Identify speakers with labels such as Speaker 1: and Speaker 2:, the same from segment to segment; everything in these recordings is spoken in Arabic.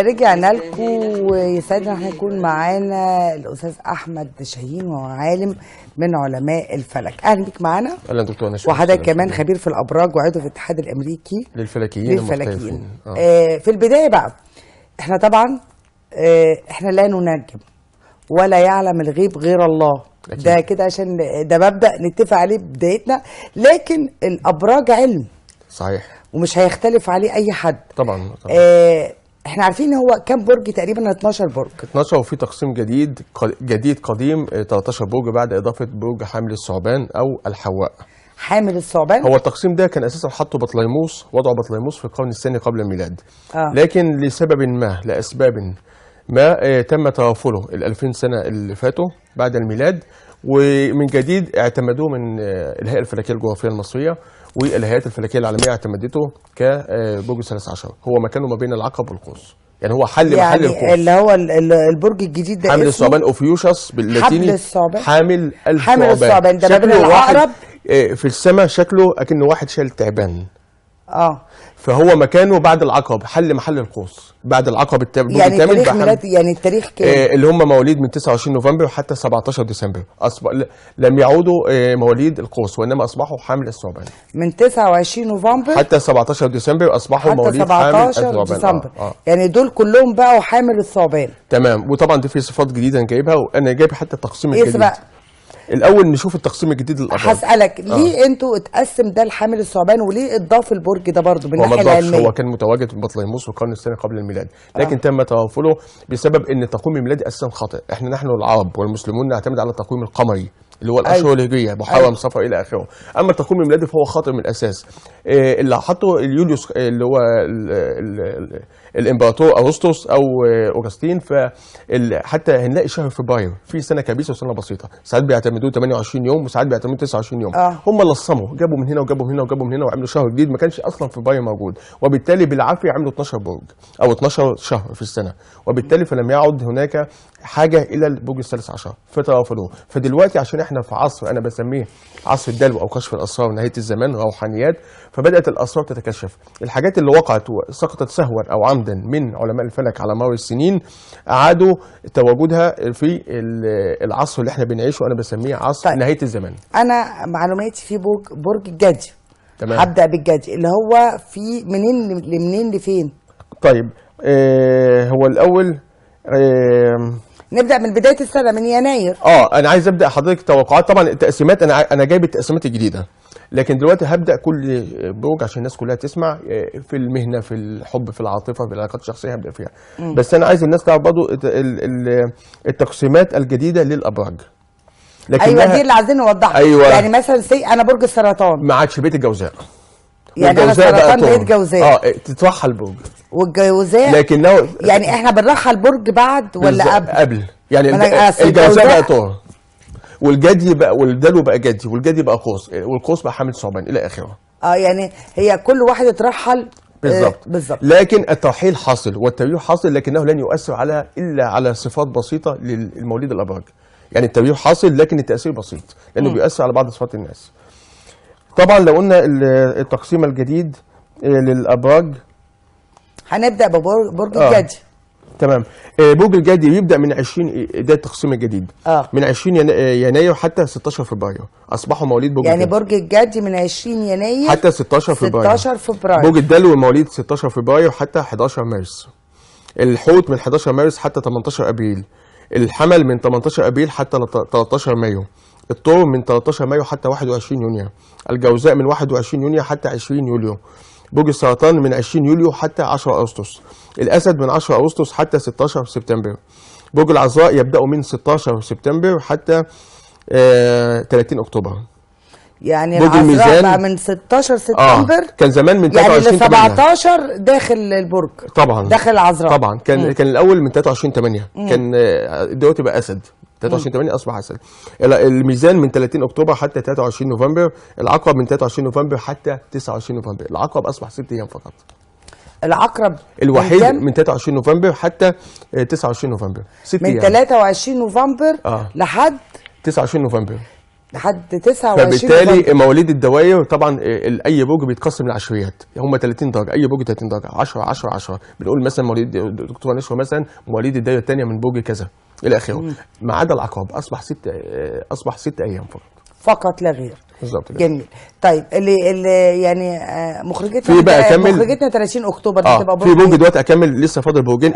Speaker 1: رجعنا لكم ويسعدنا ان يكون معانا الاستاذ احمد شاهين، وهو عالم من علماء الفلك. اهلا بيك معانا.
Speaker 2: اهلا دكتور نشوى.
Speaker 1: وحضرتك كمان خبير في الابراج وعضو في الاتحاد الامريكي
Speaker 2: للفلكيين.
Speaker 1: في البدايه بقى، احنا طبعا احنا لا ننجم ولا يعلم الغيب غير الله. أكيد. ده كده عشان ده مبدأ نتفق عليه بدايتنا، لكن الابراج علم
Speaker 2: صحيح
Speaker 1: ومش هيختلف عليه اي حد.
Speaker 2: طبعا.
Speaker 1: احنا عارفين هو كام برج تقريبا؟ 12 برج.
Speaker 2: 12 وفي تقسيم جديد قديم 13 برج بعد اضافه برج حامل الثعبان او الحواء.
Speaker 1: حامل الثعبان
Speaker 2: هو التقسيم ده كان اساسا حطه بطليموس، وضعه بطليموس في القرن الثاني قبل الميلاد. لكن لسبب ما لاسباب ما تم توافره ال2000 سنه اللي فاتوا بعد الميلاد، ومن جديد اعتمدوه من الهيئه الفلكيه الجغرافيه المصريه، والهيئات الفلكيه العالميه اعتمدته كبرج 13. هو مكانه ما بين العقرب والقوس، يعني هو محل القوس.
Speaker 1: اللي هو البرج الجديد ده
Speaker 2: حامل الثعبان اوفيوشس باللاتيني. حامل
Speaker 1: الثعبان ده ما بين العقرب
Speaker 2: في السماء، شكله اكنه واحد شايل تعبان. فهو مكانه بعد العقرب، محل القوس بعد العقرب
Speaker 1: يعني تاريخ ميلاد، يعني التاريخ كام؟
Speaker 2: اللي هم مواليد من 29 نوفمبر حتى 17 ديسمبر لم يعودوا مواليد القوس، وانما اصبحوا حامل الثعبان.
Speaker 1: من 29 نوفمبر
Speaker 2: حتى 17 ديسمبر اصبحوا مواليد
Speaker 1: 17
Speaker 2: حامل الثعبان.
Speaker 1: يعني دول كلهم بقوا حامل الثعبان.
Speaker 2: تمام. وطبعا دي في صفات جديده انا جايبها، وانا جايب حتى التقسيم الجديد. الاول نشوف التقسيم الجديد للابراج.
Speaker 1: هسالك ليه انتوا اتقسم ده لحامل الثعبان، وليه اضاف البرج ده برضه من الناحيه العلميه؟
Speaker 2: هو كان متواجد في بطليموس في القرن الثاني قبل الميلاد، لكن تم توافره بسبب ان التقويم الميلادي اساسا خاطئ. نحن العرب والمسلمون نعتمد على التقويم القمري اللي هو الاشهر الهجريه، محرم صفر الى اخره. اما التقويم الميلادي فهو خاطئ من الاساس. اللي حطه اليوليوس اللي هو الامبراطور ارسطس او اوغسطين، حتى هنلاقي شهر فبراير في سنه كبيسه وسنه بسيطه، ساعات بيعتمدوه 28 يوم وساعات بيعتمدوه 29 يوم. هم لصموا، جابوا من هنا وجابوا من هنا وجابوا من هنا وعملوا شهر جديد ما كانش اصلا فبراير موجود، وبالتالي بالعافيه عملوا 12 برج او 12 شهر في السنه، وبالتالي فلم يعد هناك حاجه الى البرج الثالث عشر فتوافروه. فدلوقتي عشان احنا في عصر انا بسميه عصر الدلو او كشف الاسرار ونهايه الزمان، روحانيات، فبدات الاسرار تتكشف. الحاجات اللي وقعت وسقطت سهوا او عمدا من علماء الفلك على مر السنين اعادوا تواجدها في العصر اللي احنا بنعيشه، انا بسميه عصر نهايه الزمان.
Speaker 1: انا معلوماتي في برج الجدي.
Speaker 2: تمام.
Speaker 1: هبدا بالجدي اللي هو في منين لفين؟
Speaker 2: طيب هو الاول
Speaker 1: نبدا من بدايه السنه من يناير.
Speaker 2: انا عايز ابدا حضرتك توقعات. طبعا التقسيمات انا جايب التقسيمات الجديده، لكن دلوقتي هبدا كل برج عشان الناس كلها تسمع، في المهنه، في الحب، في العاطفه، في العلاقات الشخصيه هبدا فيها. بس انا عايز الناس تعرف برضه التقسيمات الجديده للابراج.
Speaker 1: ايوه دي اللي عايزين نوضحها.
Speaker 2: أيوة.
Speaker 1: يعني مثلا انا برج السرطان،
Speaker 2: ما عادش بيت الجوزاء.
Speaker 1: يعني انا سرطان بيت جوزاء.
Speaker 2: تترحل برج
Speaker 1: والجوزاء،
Speaker 2: لكنه
Speaker 1: يعني احنا بنرحل برج بعد ولا قبل؟
Speaker 2: يعني الجوزاء بقى طور، والجدي بقى، والدلو بقى جدي، والجدي بقى قوس، والقوس بقى حامل ثعبان الى اخره.
Speaker 1: يعني هي كل واحد اترحل
Speaker 2: بالظبط. لكن الترحيل حاصل والتغيير حاصل، لكنه لن يؤثر الا على صفات بسيطه للمواليد الابراج. يعني التغيير حاصل لكن التاثير بسيط، لانه بيؤثر على بعض صفات الناس. طبعا لو قلنا التقسيم الجديد للابراج،
Speaker 1: هنبدا ببرج الجدي.
Speaker 2: تمام. برج الجدي بيبدا من 20، ده التقسيم الجديد. من 20 يناير حتى 16 فبراير اصبحوا مواليد برج
Speaker 1: يعني برج الجدي من 20 يناير
Speaker 2: حتى 16 فبراير. برج الدلو مواليد 16 فبراير حتى 11 مارس. الحوت من 11 مارس حتى 18 ابريل. الحمل من 18 ابريل حتى 13 مايو. الثور من 13 مايو حتى 21 يونيو. الجوزاء من 21 يونيو حتى 20 يوليو. برج السرطان من 20 يوليو حتى 10 أغسطس. الأسد من 10 أغسطس حتى 16 سبتمبر. برج العذراء يبدأ من 16 سبتمبر حتى 30 أكتوبر.
Speaker 1: يعني العذراء بقى من 16 سبتمبر.
Speaker 2: كان زمان من 23
Speaker 1: يعني 17 داخل البرج.
Speaker 2: طبعا
Speaker 1: داخل العذراء.
Speaker 2: طبعا كان الأول من 23 8. كان دلوقتي بقى أسد. 23 8 اصبح اسد. الميزان من 30 اكتوبر حتى 23 نوفمبر. العقرب من 23 نوفمبر حتى 29 نوفمبر. العقرب اصبح 6 ايام فقط.
Speaker 1: العقرب
Speaker 2: الوحيد من 23 نوفمبر حتى 29 نوفمبر. 6 ايام
Speaker 1: من 23 نوفمبر لحد
Speaker 2: 29 نوفمبر.
Speaker 1: لحد 29
Speaker 2: فبالتالي
Speaker 1: نوفمبر.
Speaker 2: مواليد الدوائر طبعا اي برج بيتقسم للعشريات، هم 30 درجه، اي برج 30 درجه، 10 10 10. بنقول مثلا مواليد الدكتوره نشوى مثلا مواليد الدايره الثانيه من برج كذا الى اخره. ما عدا العقرب اصبح 6 ايام
Speaker 1: فقط لا غير.
Speaker 2: بالظبط كده.
Speaker 1: جميل. طيب اللي يعني مخرجتنا
Speaker 2: في بقى أكمل.
Speaker 1: مخرجتنا 30 اكتوبر دي تبقى
Speaker 2: في برج دلوقتي اكمل لسه فاضل برجين.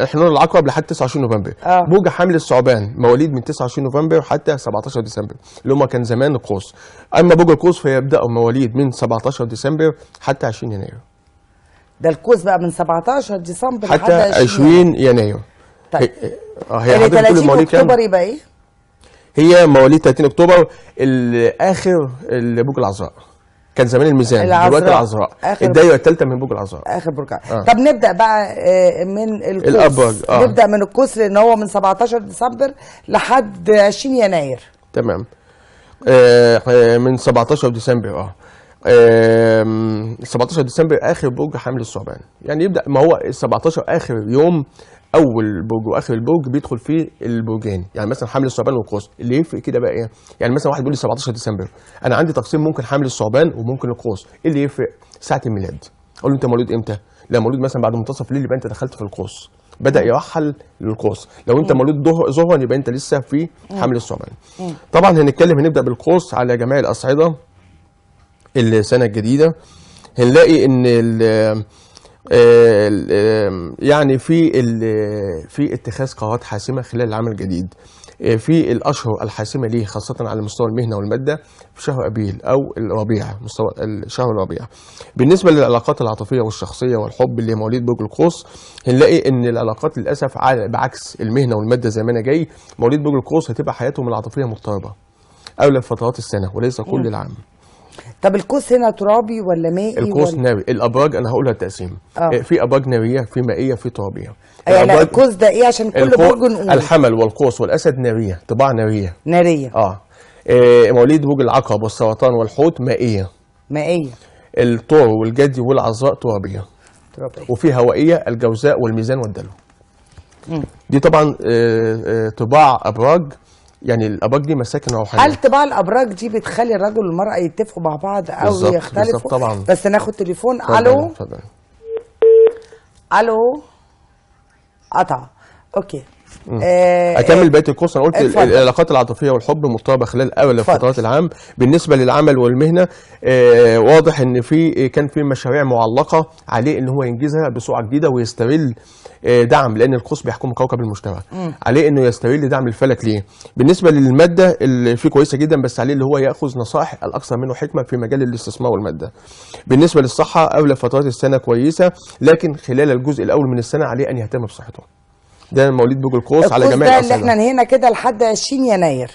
Speaker 2: احنا نقول العقرب لحد 29 نوفمبر. برج حامل الثعبان مواليد من 29 نوفمبر حتى 17 ديسمبر اللي هم كان زمان القوس. اما برج القوس فيبداوا مواليد من 17 ديسمبر حتى 20 يناير.
Speaker 1: ده القوس بقى من 17 ديسمبر
Speaker 2: حتى 20 يناير.
Speaker 1: طيب
Speaker 2: هي
Speaker 1: 30 اكتوبر يبقى ايه؟
Speaker 2: هي مواليد 30 اكتوبر اخر برج العذراء. كان زمان الميزان دلوقتي العذراء. الدايره الثالثه من برج العذراء
Speaker 1: اخر برج. طب نبدا بقى من القوس.
Speaker 2: الابراج.
Speaker 1: نبدا من القوس لان هو من 17 ديسمبر لحد 20 يناير.
Speaker 2: تمام. من 17 ديسمبر 17 ديسمبر اخر برج حامل الثعبان. يعني يبدا، ما هو 17 اخر يوم، اول برج واخر البرج بيدخل فيه البرجين. يعني مثلا حامل الثعبان والقوس. اللي يفرق كده بقى ايه؟ يعني مثلا واحد بيقول لي 17 ديسمبر، انا عندي تقسيم ممكن حامل الثعبان وممكن القوس. ايه اللي يفرق؟ ساعه الميلاد. اقول له انت مولود امتى؟ لا مولود مثلا بعد منتصف الليل يبقى انت دخلت في القوس، بدا يرحل للقوس. لو انت مولود ظهرا يبقى انت لسه في حامل الثعبان. طبعا هنبدا بالقوس على جميع الاصعده. السنه الجديده هنلاقي ان يعني في اتخاذ قرارات حاسمه خلال العام الجديد. في الاشهر الحاسمه ليه خاصه على مستوى المهنه والماده في شهر ابريل او الربيع، مستوى شهر الربيع. بالنسبه للعلاقات العاطفيه والشخصيه والحب اللي مواليد برج القوس، هنلاقي ان العلاقات للاسف بعكس المهنه والماده زي ما انا جاي. مواليد برج القوس هتبقى حياتهم العاطفيه مضطربه اغلب فترات السنه وليس كل العام.
Speaker 1: طب القوس هنا ترابي ولا مائي؟
Speaker 2: القوس ناري. الابراج انا هقولها التقسيم. في ابراج ناريه، في مائيه، في ترابيه.
Speaker 1: يعني القوس ده ايه عشان كل برج نقول؟
Speaker 2: الحمل والقوس والاسد ناريه، طباع ناريه. مواليد برج العقرب والسرطان والحوت مائيه. الثور والجدي والعذراء ترابيه. وفي هوائيه الجوزاء والميزان والدلو. دي طبعا طباع ابراج. يعني الابراج دي مساكن روحانيه.
Speaker 1: هل طباع الابراج دي بتخلي الرجل والمراه يتفقوا مع بعض او يختلفوا؟
Speaker 2: بالظبط طبعا.
Speaker 1: بس ناخد تليفون. الو. الو. قطع. اوكي.
Speaker 2: اكمل بقيه القوس. انا قلت العلاقات العاطفيه والحب مضطربه خلال اغلب فترات العام. بالنسبه للعمل والمهنه واضح ان كان في مشاريع معلقه عليه ان هو ينجزها بسرعه جديده ويستغل دعم، لان القوس بيحكم كوكب المشتري. عليه انه يستغل دعم الفلك ليه. بالنسبه للماده اللي فيه كويسه جدا، بس عليه اللي هو ياخذ نصائح الاكثر منه حكمه في مجال الاستثمار والماده. بالنسبه للصحه اغلب فترات السنه كويسه، لكن خلال الجزء الاول من السنه عليه ان يهتم بصحته. ده مواليد برج القوس على جميع
Speaker 1: القوس ده اللي احنا هنا كده لحد 20 يناير.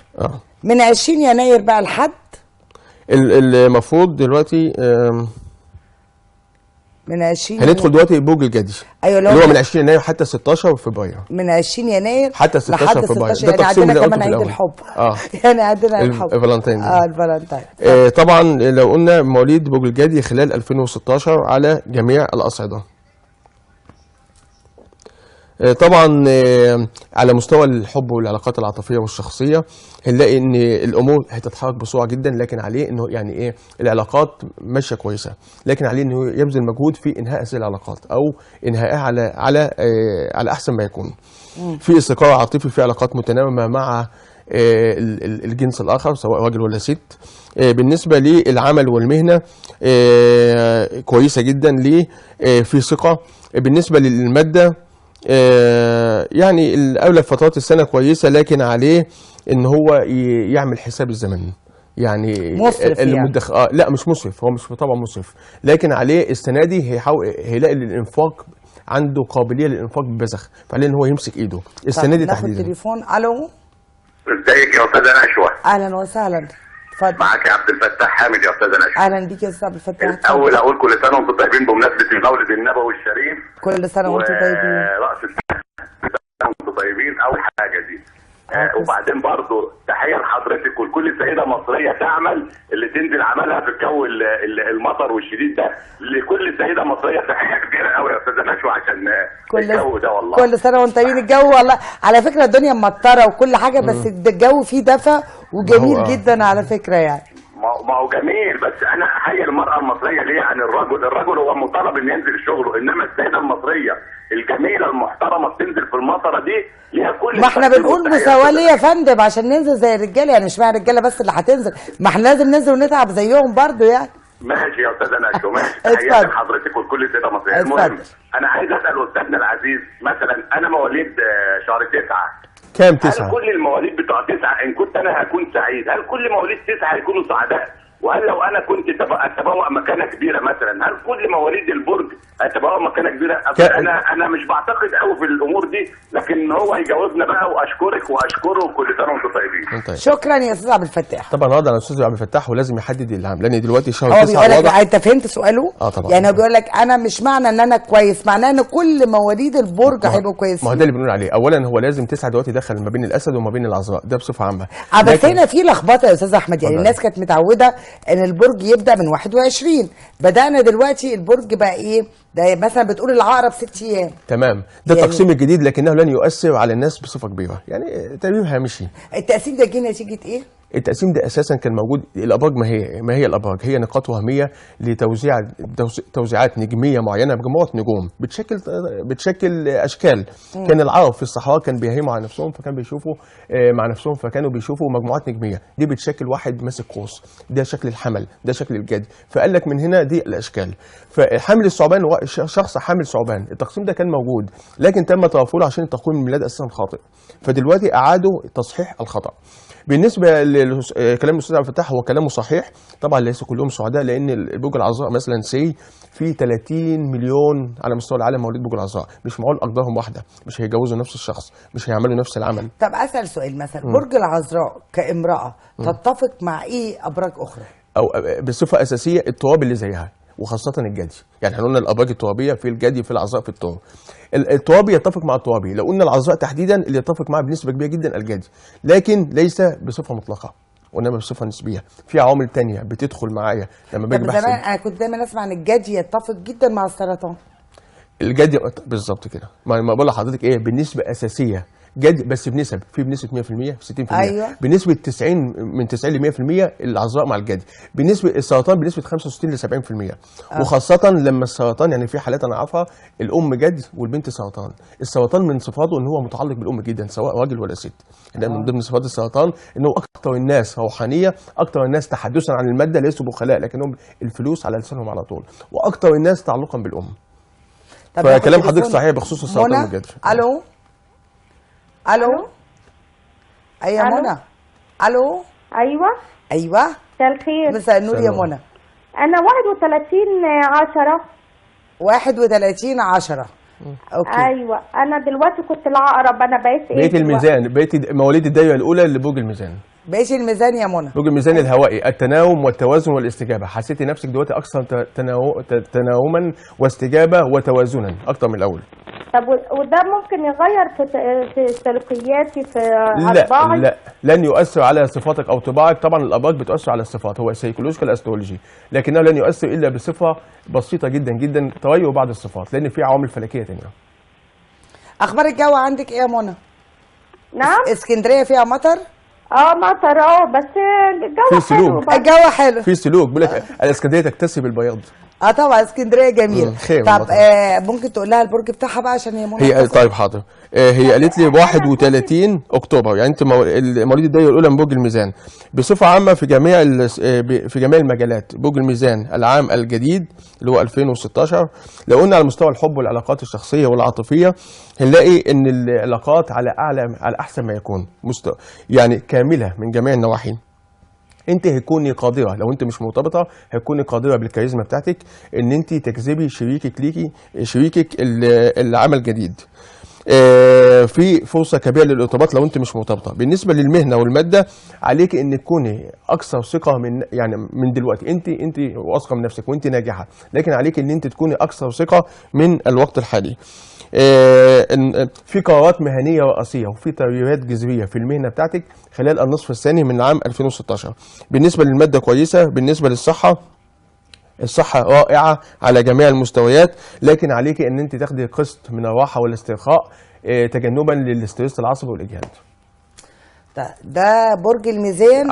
Speaker 1: من 20 يناير بقى لحد
Speaker 2: المفروض دلوقتي
Speaker 1: من 20
Speaker 2: هندخل دلوقتي برج الجدي.
Speaker 1: ايوه
Speaker 2: اللي هو من 20 يناير حتى 16 فبراير.
Speaker 1: من 20 يناير
Speaker 2: حتى 16 فبراير.
Speaker 1: ده تقسيم اللي كمان عيد الحب. يعني عندنا الحب.
Speaker 2: الفالنتين.
Speaker 1: الفالنتين.
Speaker 2: طبعا لو قلنا مواليد برج الجدي خلال 2016 على جميع الاصعده. طبعا على مستوى الحب والعلاقات العاطفيه والشخصيه هنلاقي ان الامور هتتحرك بسرعه جدا، لكن عليه انه يعني ايه العلاقات ماشيه كويسه، لكن عليه انه يبذل مجهود في انهاء هذه العلاقات او انهائها على احسن ما يكون. في استقرار عاطفي، في علاقات متناغمه مع الجنس الاخر سواء راجل ولا ست. بالنسبه للعمل والمهنه كويسه جدا، ليه في ثقه. بالنسبه للماده يعني اغلب فترات السنه كويسه، لكن عليه ان هو يعمل حساب الزمن. يعني
Speaker 1: مصرف يعني.
Speaker 2: لا مش مصرف، هو مش طبعا مصرف، لكن عليه السنه دي هيلاقي الانفاق عنده قابليه للانفاق ببذخ، فعليه ان هو يمسك ايده السنه دي تحديدا.
Speaker 1: ناخد تليفون. الو.
Speaker 3: ازيك يا استاذه نشوى؟
Speaker 1: اهلا وسهلا. اتفضل.
Speaker 3: معاك يا عبد الفتاح حامد يا استاذه نشوى.
Speaker 1: اهلا بيك يا استاذ عبد الفتاح.
Speaker 3: الاول اقول كل سنه وانتم طيبين بمناسبه المولد النبوي الشريف.
Speaker 1: كل سنه وانتم طيبين.
Speaker 3: راس السنه وانتم طيبين اول حاجه دي. وبعدين برضو تحيه لحضرتك كل سيده مصريه تعمل اللي تنزل عملها في الجو المطر والشديد ده. لكل سيده مصريه تحيه كبيره قوي يا استاذه نشوى عشان الجو ده والله.
Speaker 1: كل سنه وانت طيبين. الجو والله على فكره الدنيا ممطره وكل حاجه، بس الجو فيه دفى وجميل جدا على فكره يعني.
Speaker 3: ما هو جميل، بس انا احيي المراه المصريه ليه عن الرجل هو مطالب ان ينزل شغله، انما السيده المصريه الجميله المحترمه بتنزل في المطره دي ليها كل.
Speaker 1: ما احنا بنقول مساواه ليه يا فندم عشان ننزل زي الرجاله، يعني مش معنى الرجاله بس اللي هتنزل، ما احنا لازم ننزل ونتعب زيهم برضو يعني.
Speaker 3: ماشي يا استاذه نشوى، ماشي. تحياتي لحضرتك ولكل سيده مصريه. المهم انا عايز اسال استاذنا العزيز، مثلا انا مواليد شهر 9.
Speaker 2: كام 9؟
Speaker 3: هل كل المواليد بتوع 9 ان كنت انا هكون سعيد؟ هل كل مواليد 9 هيكونوا سعداء؟ وهل لو انا كنت اتبوأ مكانه كبيره مثلا، هل كل مواليد البرج هتبوأ مكانه كبيره؟ انا مش بعتقد قوي في الامور دي، لكن هو هيجاوبنا بقى. واشكرك واشكره وكل سنه وانتم طيبين.
Speaker 1: شكرا يا استاذ عبد الفتاح.
Speaker 2: طبعا رد على الاستاذ عبد الفتاح، ولازم يحدد العام، لان دلوقتي شهر 9
Speaker 1: بيقول لك انت فهمت سؤاله؟
Speaker 2: طبعا.
Speaker 1: يعني هو بيقول لك انا مش معنى ان انا كويس، معناه ان كل مواليد البرج هيبقوا كويسين.
Speaker 2: ما هو ده اللي بنقول عليه. اولا هو لازم 9 دلوقتي يدخل ما بين الاسد وما بين العذراء، ده بصفه عامه.
Speaker 1: بس هنا في لخبطه يا استاذ احمد، يعني الناس كانت متعوده ان البرج يبدا من 21، بدانا دلوقتي البرج بقى ايه؟ ده مثلا بتقول العقرب 6 ايام.
Speaker 2: تمام، ده يعني التقسيم الجديد، لكنه لن يؤثر على الناس بصفه كبيره، يعني تقريبا هامشي.
Speaker 1: التقسيم ده جه نتيجه ايه؟
Speaker 2: التقسيم ده اساسا كان موجود. الابراج ما هي الابراج؟ هي نقاط وهميه لتوزيعات نجميه معينه، مجموعه نجوم بتشكل اشكال. كان العرب في الصحراء كان بيهيموا على نفسهم، فكان بيشوفوا مع نفسهم، فكانوا بيشوفوا مجموعات نجميه دي بتشكل واحد ماسك قوس، ده شكل الحمل، ده شكل الجدي، فقال لك من هنا دي الاشكال. فحامل الثعبان شخص حامل ثعبان، التقسيم ده كان موجود لكن تم توافره عشان تقويم الميلاد اساسا خاطئ، فدلوقتي اعادوا تصحيح الخطا. بالنسبه لكلام الاستاذ عبد الفتاح هو كلامه صحيح، طبعا ليس كلهم سعداء، لان البرج العذراء مثلا في 30 مليون على مستوى العالم مواليد برج العذراء، مش معقول اقدارهم واحده، مش هيتجوزوا نفس الشخص، مش هيعملوا نفس العمل.
Speaker 1: طب اسال سؤال مثلا، برج العذراء كامراه تتفق مع ايه ابراج اخرى؟
Speaker 2: او بصفه اساسيه التراب اللي زيها، وخاصه الجدي. يعني احنا قلنا الابراج الترابيه في الجدي، في العذراء، في الثور. الترابي يتفق مع الترابي، لو قلنا العذراء تحديدا اللي يتفق معاه بنسبه كبيره جدا الجدي، لكن ليس بصفه مطلقه وانما بصفه نسبيه. في عوامل تانية بتدخل معايا لما باجي بحسب.
Speaker 1: زمان انا كنت دايما اسمع ان الجدي يتفق جدا مع السرطان.
Speaker 2: الجدي بالظبط كده، ما بقول لحضرتك ايه، بالنسبه اساسيه جد، بس بنسب، في بنسبه 100%، في 60%،
Speaker 1: أيوة.
Speaker 2: بنسبه 90 من 90 ل 100% العذراء مع الجدي، بالنسبه السرطان بنسبه 65 ل 70%. وخاصه لما السرطان، يعني في حالات انا اعرفها الام جد والبنت سرطان. السرطان من صفاته ان هو متعلق بالام جدا سواء راجل ولا ست. ده من ضمن صفات السرطان ان هو اكثر الناس روحانيه، اكثر الناس تحدثا عن الماده، ليسوا بخلاء لكنهم الفلوس على لسانهم على طول، واكثر الناس تعلقا بالام. فكلام حضرتك صحيح بخصوص السرطان والجد.
Speaker 1: الو الو ايوه منى. الو ايوه
Speaker 4: مساء الخير.
Speaker 1: مساء النور يا منى.
Speaker 4: انا 31/10.
Speaker 1: 31/10. اوكي.
Speaker 4: ايوه انا دلوقتي كنت العقرب. انا بقيت
Speaker 2: الميزان، بقيت مواليد الدايره الاولى لبرج الميزان.
Speaker 1: بقيت الميزان يا منى.
Speaker 2: برج الميزان الهوائي، التناوم والتوازن والاستجابه. حسيتي نفسك دلوقتي اكثر تناوما واستجابه وتوازنا اكثر من الاول.
Speaker 4: طب وده ممكن يغير في سلوكياتي، في طباعي؟
Speaker 2: لا، لن يؤثر على صفاتك او طباعك. طبعا الابراج بتؤثر على الصفات، هو سيكولوجيكال استرولوجي، لكنه لن يؤثر الا بصفه بسيطه جدا جدا، تغير بعض الصفات، لان في عوامل فلكيه ثانيه.
Speaker 1: اخبار الجو عندك ايه يا منى؟
Speaker 4: نعم.
Speaker 1: اسكندريه فيها مطر؟
Speaker 4: مطر بس الجو حلو.
Speaker 1: الجو حلو،
Speaker 2: في سلوك. بيقول لك الاسكندريه تكتسب البياض.
Speaker 1: طبعا اسكندريه جميل.
Speaker 2: خير.
Speaker 1: طب ممكن تقول لها البرج بتاعها بقى عشان هي
Speaker 2: طيب حاضر. هي قالت لي 31 اكتوبر، يعني انت مواليد الدايره الاولى من برج الميزان. بصفه عامه في جميع المجالات، برج الميزان العام الجديد اللي هو 2016، لو قلنا على مستوى الحب والعلاقات الشخصيه والعاطفيه هنلاقي ان العلاقات على احسن ما يكون، يعني كامله من جميع النواحي. انت هتكوني قادره، لو انت مش مرتبطه هتكوني قادره بالكاريزما بتاعتك ان انت تجذبي شريكك العمل الجديد. في فرصه كبيره للارتباط لو انت مش مرتبطه. بالنسبه للمهنه والماده، عليك ان تكوني اكثر ثقه من دلوقتي. انت واثقه من نفسك وانت ناجحه، لكن عليك ان انت تكوني اكثر ثقه من الوقت الحالي. في قرارات مهنيه رئيسيه وفي تغييرات جذريه في المهنه بتاعتك خلال النصف الثاني من عام 2016. بالنسبه للماده كويسه. بالنسبه للصحه، الصحة رائعة على جميع المستويات، لكن عليك ان انت تاخدي قسط من الراحة والاسترخاء تجنبا للاسترس العصبي والاجهاد.
Speaker 1: ده برج الميزان.